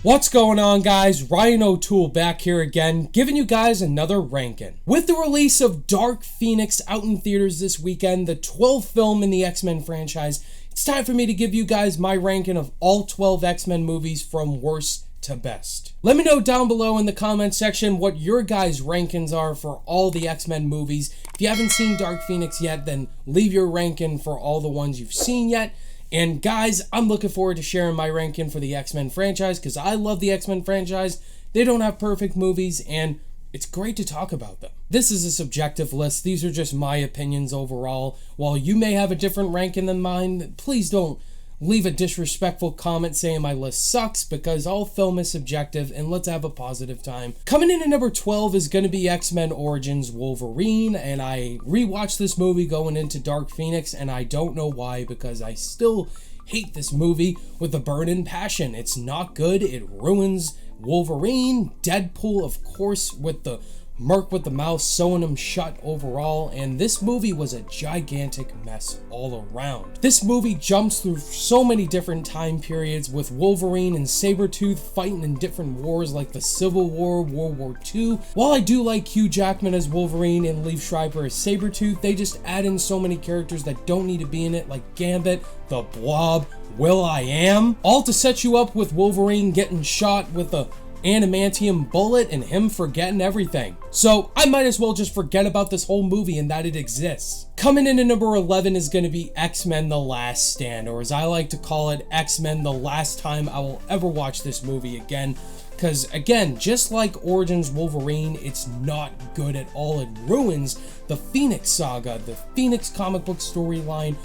What's going on, guys? Ryan O'Toole back here again, giving you guys another ranking. With the release of Dark Phoenix out in theaters this weekend, the 12th film in the X-Men franchise, it's time for me to give you guys my ranking of all 12 X-Men movies from worst to best. Let me know down below in the comment section what your guys' rankings are for all the X-Men movies. If you haven't seen Dark Phoenix yet, then leave your ranking for all the ones you've seen yet. And guys, I'm looking forward to sharing my ranking for the X-Men franchise because I love the X-Men franchise. They don't have perfect movies and it's great to talk about them. This is a subjective list. These are just my opinions overall. While you may have a different ranking than mine, please don't leave a disrespectful comment saying my list sucks because all film is subjective and let's have a positive time. Coming in at number 12 is going to be X-Men Origins Wolverine, and I rewatched this movie going into Dark Phoenix and I don't know why because I still hate this movie with a burning passion. It's not good. It ruins Wolverine, Deadpool, of course, with the Merc with the mouse sewing him shut overall, and this movie was a gigantic mess all around. This movie jumps through so many different time periods with Wolverine and Sabretooth fighting in different wars like the Civil War, World War II. While I do like Hugh Jackman as Wolverine and Liev Schreiber as Sabretooth, they just add in so many characters that don't need to be in it, like Gambit, the Blob, Will.I.Am, all to set you up with Wolverine getting shot with a adamantium bullet and him forgetting everything. So I might as well just forget about this whole movie and that it exists. Coming in at number 11 is going to be X-Men The Last Stand, or as I like to call it, X-Men The Last Time I Will Ever Watch This Movie Again. Because again, just like Origins Wolverine, it's not good at all. It ruins the Phoenix saga, the Phoenix comic book storyline,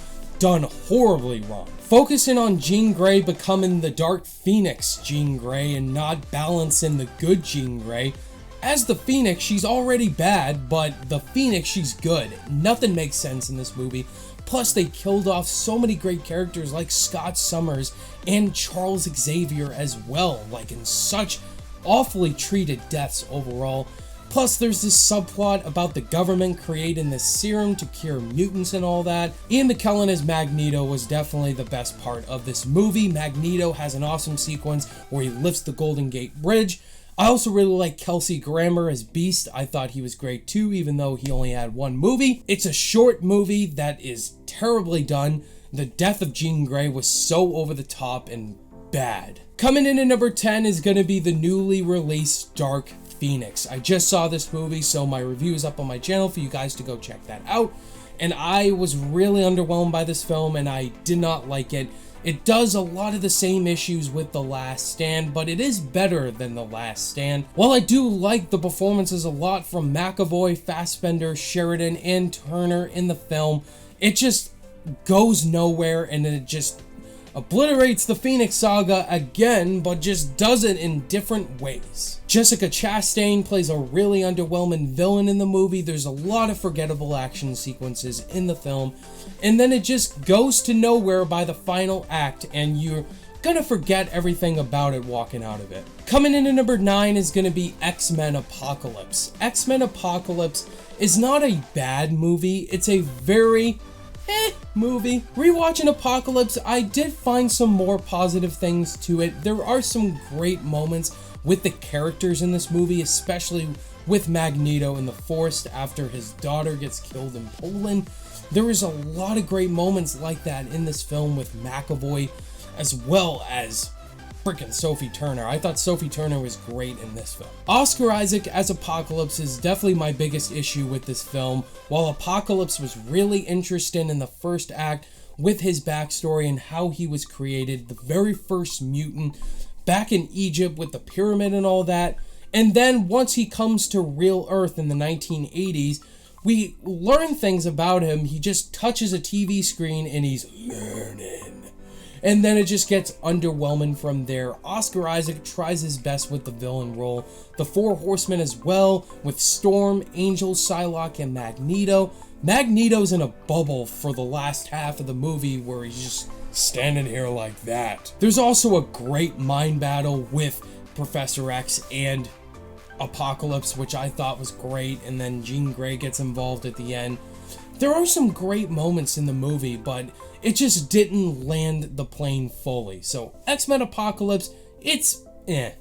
done horribly wrong. Focusing on Jean Grey becoming the Dark Phoenix Jean Grey and not balancing the good Jean Grey. As the Phoenix, she's already bad, but the Phoenix, she's good. Nothing makes sense in this movie. Plus, they killed off so many great characters like Scott Summers and Charles Xavier as well, like in such awfully treated deaths overall. Plus, there's this subplot about the government creating this serum to cure mutants and all that. Ian McKellen as Magneto was definitely the best part of this movie. Magneto has an awesome sequence where he lifts the Golden Gate Bridge. I also really like Kelsey Grammer as Beast. I thought he was great too, even though he only had one movie. It's a short movie that is terribly done. The death of Jean Grey was so over the top and bad. Coming in at number 10 is going to be the newly released Dark Phoenix. I just saw this movie, so my review is up on my channel for you guys to go check that out. And I was really underwhelmed by this film and I did not like it. It does a lot of the same issues with The Last Stand, but it is better than The Last Stand. While I do like the performances a lot from McAvoy, Fassbender, Sheridan, and Turner in the film, it just goes nowhere and it just obliterates the Phoenix saga again, but just does it in different ways. Jessica Chastain plays a really underwhelming villain in the movie. There's a lot of forgettable action sequences in the film, and then it just goes to nowhere by the final act, and you're gonna forget everything about it walking out of it. Coming in at number 9 is gonna be X-Men Apocalypse. X-Men Apocalypse is not a bad movie. It's a very movie. Rewatching Apocalypse, I did find some more positive things to it. There are some great moments with the characters in this movie, especially with Magneto in the forest after his daughter gets killed in Poland. There is a lot of great moments like that in this film with McAvoy, as well as freaking Sophie Turner. I thought Sophie Turner was great in this film. Oscar Isaac as Apocalypse is definitely my biggest issue with this film. While Apocalypse was really interesting in the first act with his backstory and how he was created, the very first mutant back in Egypt with the pyramid and all that, and then once he comes to real Earth in the 1980s, we learn things about him. He just touches a TV screen and he's learning. And then it just gets underwhelming from there. Oscar Isaac tries his best with the villain role. The Four Horsemen as well, with Storm, Angel, Psylocke, and Magneto. Magneto's in a bubble for the last half of the movie where he's just standing here like that. There's also a great mind battle with Professor X and Apocalypse, which I thought was great, and then Jean Grey gets involved at the end. There are some great moments in the movie, but it just didn't land the plane fully. So X-Men Apocalypse, it's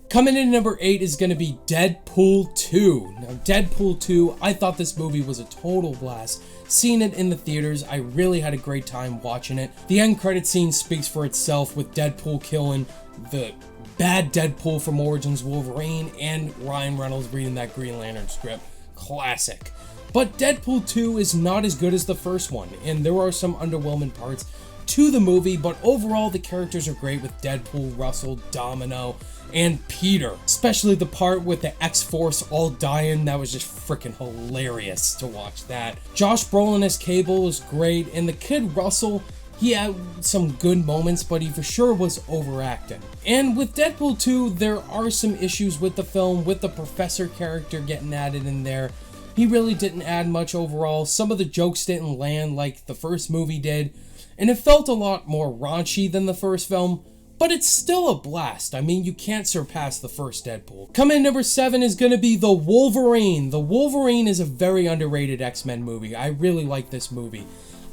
Coming in number 8 is going to be Deadpool 2. Now, Deadpool 2, I thought this movie was a total blast. Seeing it in the theaters, I really had a great time watching it. The end credit scene speaks for itself, with Deadpool killing the bad Deadpool from Origins Wolverine and Ryan Reynolds reading that Green Lantern script. Classic. But Deadpool 2 is not as good as the first one, and there are some underwhelming parts to the movie, but overall the characters are great with Deadpool, Russell, Domino, and Peter. Especially the part with the X-Force all dying, that was just freaking hilarious to watch that. Josh Brolin as Cable was great, and the kid Russell, he had some good moments, but he for sure was overacting. And with Deadpool 2, there are some issues with the film, with the Professor character getting added in there. He really didn't add much overall. Some of the jokes didn't land like the first movie did, and it felt a lot more raunchy than the first film, but it's still a blast. I mean, you can't surpass the first Deadpool. Coming in number 7 is going to be The Wolverine. The Wolverine is a very underrated X-Men movie. I really like this movie.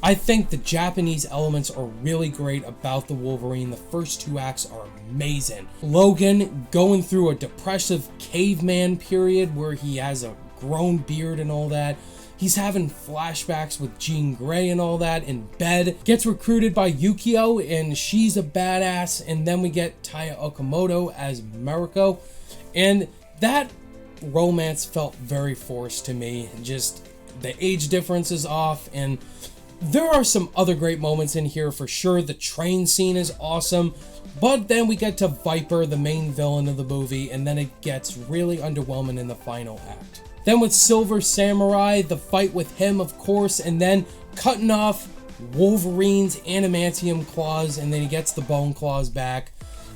I think the Japanese elements are really great about the Wolverine. The first 2 acts are amazing. Logan going through a depressive caveman period where he has a grown beard and all that. He's having flashbacks with Jean Grey and all that in bed. Gets recruited by Yukio, and she's a badass. And then we get Taya Okamoto as Mariko. And that romance felt very forced to me. Just the age difference is off, and there are some other great moments in here for sure. The train scene is awesome. But then we get to Viper, the main villain of the movie, and then it gets really underwhelming in the final act. Then with Silver Samurai, the fight with him, of course, and then cutting off Wolverine's adamantium claws, and then he gets the bone claws back.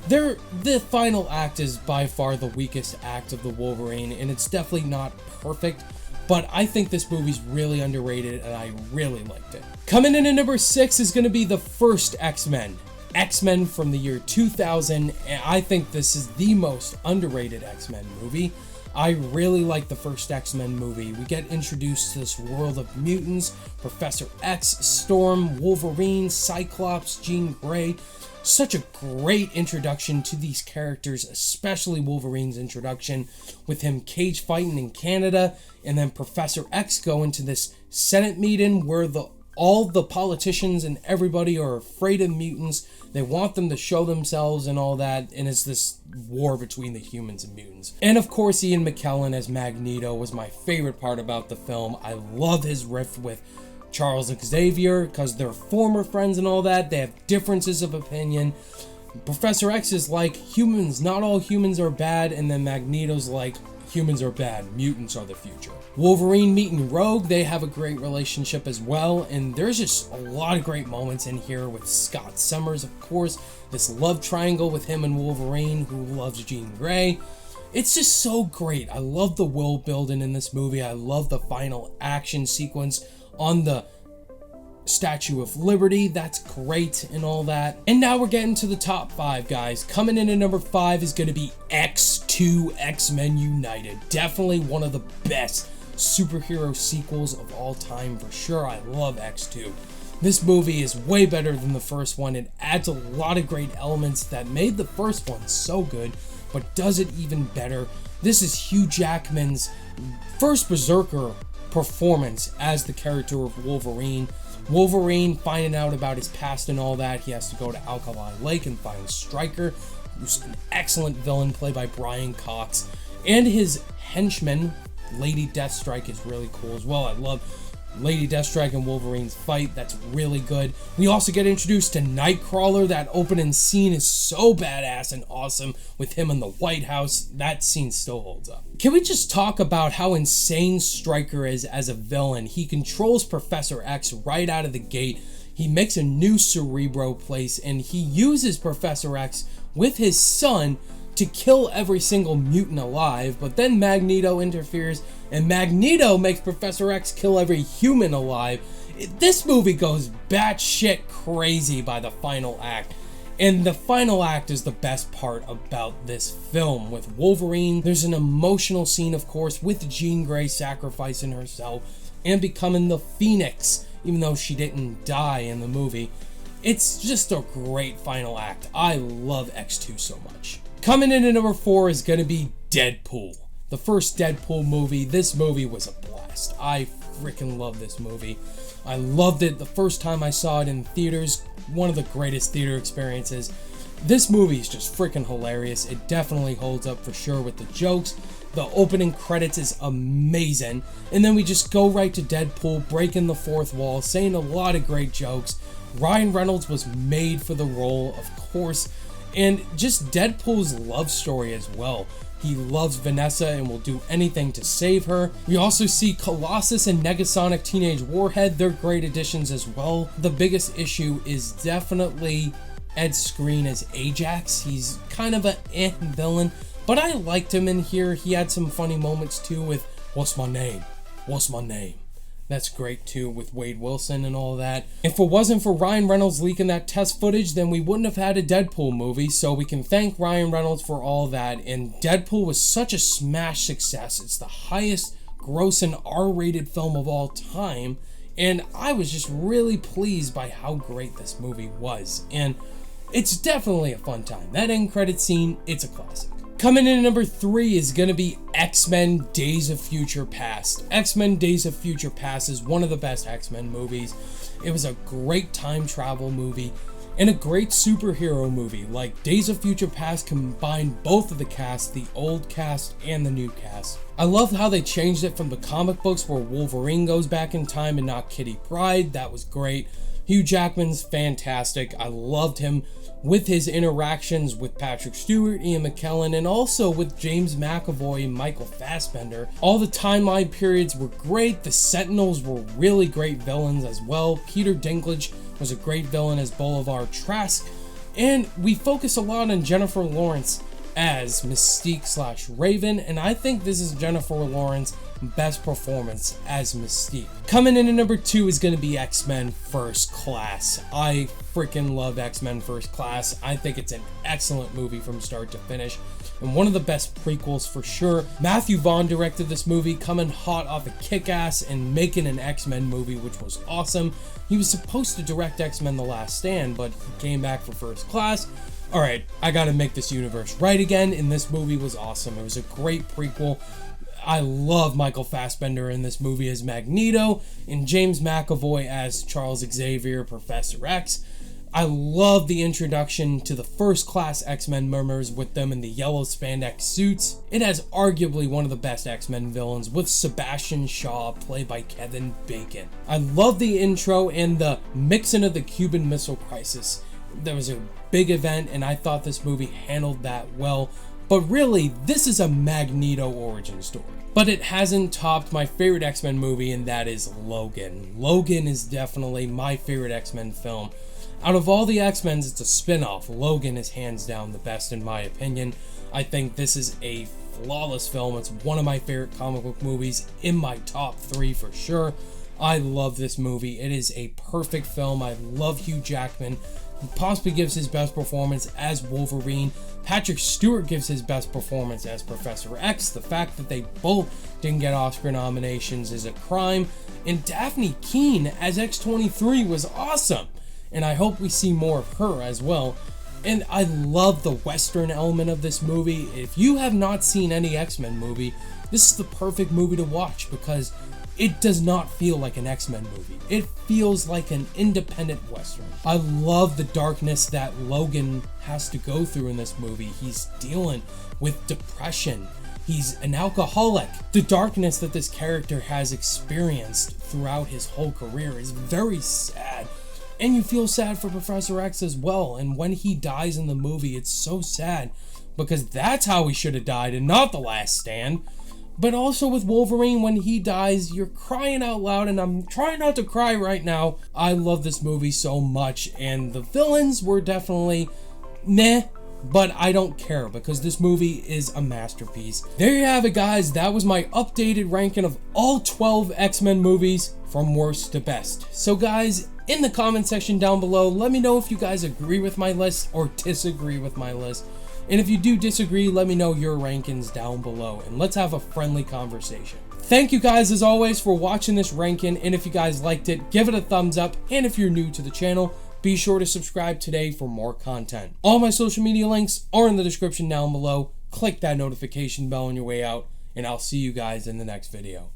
The final act is by far the weakest act of the Wolverine, and it's definitely not perfect, but I think this movie's really underrated, and I really liked it. Coming in at number 6 is going to be the first X-Men. X-Men from the year 2000, and I think this is the most underrated X-Men movie. I really like the first X-Men movie. We get introduced to this world of mutants, Professor X, Storm, Wolverine, Cyclops, Jean Grey. Such a great introduction to these characters, especially Wolverine's introduction with him cage fighting in Canada, and then Professor X going to this Senate meeting where all the politicians and everybody are afraid of mutants. They want them to show themselves and all that, and it's this war between the humans and mutants. And of course, Ian McKellen as Magneto was my favorite part about the film. I love his riff with Charles Xavier because they're former friends and all that. They have differences of opinion. Professor X is like, humans, not all humans are bad, and then Magneto's like, humans are bad, mutants are the future. Wolverine meeting Rogue, they have a great relationship as well, and there's just a lot of great moments in here with Scott Summers, of course, this love triangle with him and Wolverine, who loves Jean Grey. It's just so great. I love the world building in this movie. I love the final action sequence on the Statue of Liberty. That's great and all that. And now we're getting to the top 5, guys. Coming in at number 5 is going to be X2, XMen United. Definitely one of the best superhero sequels of all time for sure. I love X2. This movie is way better than the first one. It adds a lot of great elements that made the first one so good, but does it even better. This is Hugh Jackman's first Berserker performance as the character of Wolverine. Wolverine finding out about his past and all that. He has to go to Alkali Lake and find Stryker, who's an excellent villain played by Brian Cox. And his henchman, Lady Deathstrike, is really cool as well. I love Lady Deathstrike and Wolverine's fight. That's really good. We also get introduced to Nightcrawler. That opening scene is so badass and awesome with him in the White House. That scene still holds up. Can we just talk about how insane Stryker is as a villain? He controls Professor X right out of the gate. He makes a new Cerebro place, and he uses Professor X with his son to kill every single mutant alive, but then Magneto interferes, and Magneto makes Professor X kill every human alive. This movie goes batshit crazy by the final act, and the final act is the best part about this film. With Wolverine, there's an emotional scene, of course, with Jean Grey sacrificing herself and becoming the Phoenix, even though she didn't die in the movie. It's just a great final act. I love X2 so much. Coming in at number 4 is going to be Deadpool. The first Deadpool movie. This movie was a blast. I freaking love this movie. I loved it the first time I saw it in theaters. One of the greatest theater experiences. This movie is just freaking hilarious. It definitely holds up for sure with the jokes. The opening credits is amazing. And then we just go right to Deadpool, breaking the fourth wall, saying a lot of great jokes. Ryan Reynolds was made for the role, of course. And just Deadpool's love story as well. He loves Vanessa and will do anything to save her. We also see Colossus and Negasonic Teenage Warhead. They're great additions as well. The biggest issue is definitely Ed Skrein as Ajax. He's kind of a villain, but I liked him in here. He had some funny moments too with, what's my name? What's my name? That's great too with Wade Wilson and all that. If it wasn't for Ryan Reynolds leaking that test footage, then we wouldn't have had a Deadpool movie, so we can thank Ryan Reynolds for all that. And Deadpool was such a smash success. It's the highest grossing R-rated film of all time, and I was just really pleased by how great this movie was. And it's definitely a fun time. That end credit scene, it's a classic. Coming in at number 3 is going to be X-Men Days of Future Past. X-Men Days of Future Past is one of the best X-Men movies. It was a great time travel movie and a great superhero movie. Like, Days of Future Past combined both of the cast, the old cast and the new cast. I love how they changed it from the comic books where Wolverine goes back in time and not Kitty Pryde. That was great. Hugh Jackman's fantastic. I loved him with his interactions with Patrick Stewart, Ian McKellen, and also with James McAvoy and Michael Fassbender. All the timeline periods were great. The Sentinels were really great villains as well. Peter Dinklage was a great villain as Bolivar Trask. And we focus a lot on Jennifer Lawrence as Mystique/Raven, and I think this is Jennifer Lawrence's best performance as Mystique. Coming in at number 2 is going to be X-Men First Class. I freaking love X-Men First Class. I think it's an excellent movie from start to finish, and one of the best prequels for sure. Matthew Vaughn directed this movie, coming hot off of Kick-Ass and making an X-Men movie, which was awesome. He was supposed to direct X-Men The Last Stand, but he came back for First Class. Alright, I gotta make this universe right again, and this movie was awesome. It was a great prequel. I love Michael Fassbender in this movie as Magneto, and James McAvoy as Charles Xavier, Professor X. I love the introduction to the First Class X-Men members with them in the yellow spandex suits. It has arguably one of the best X-Men villains with Sebastian Shaw, played by Kevin Bacon. I love the intro and the mixing of the Cuban Missile Crisis. There was a big event, and I thought this movie handled that well. But really, this is a Magneto origin story. But it hasn't topped my favorite X-Men movie, and that is Logan. Logan is definitely my favorite X-Men film. Out of all the X-Men, it's a spin-off. Logan is hands down the best in my opinion. I think this is a flawless film. It's one of my favorite comic book movies, in my top 3 for sure. I love this movie. It is a perfect film. I love Hugh Jackman. He possibly gives his best performance as Wolverine. Patrick Stewart gives his best performance as Professor X. The fact that they both didn't get Oscar nominations is a crime. And Daphne Keane as X-23 was awesome. And I hope we see more of her as well. And I love the Western element of this movie. If you have not seen any X-Men movie, this is the perfect movie to watch because it does not feel like an X-Men movie. It feels like an independent Western. I love the darkness that Logan has to go through in this movie. He's dealing with depression. He's an alcoholic. The darkness that this character has experienced throughout his whole career is very sad. And you feel sad for Professor X as well. And when he dies in the movie, it's so sad because that's how he should have died and not The Last Stand. But also with Wolverine, when he dies, you're crying out loud, and I'm trying not to cry right now. I love this movie so much, and the villains were definitely meh, but I don't care because this movie is a masterpiece. There you have it, guys. That was my updated ranking of all 12 X-Men movies from worst to best. So guys, in the comment section down below, let me know if you guys agree with my list or disagree with my list. And if you do disagree, let me know your rankings down below, and let's have a friendly conversation. Thank you guys, as always, for watching this ranking, and if you guys liked it, give it a thumbs up, and if you're new to the channel, Be sure to subscribe today for more content. All my social media links are in the description down below. Click that notification bell on your way out, and I'll see you guys in the next video.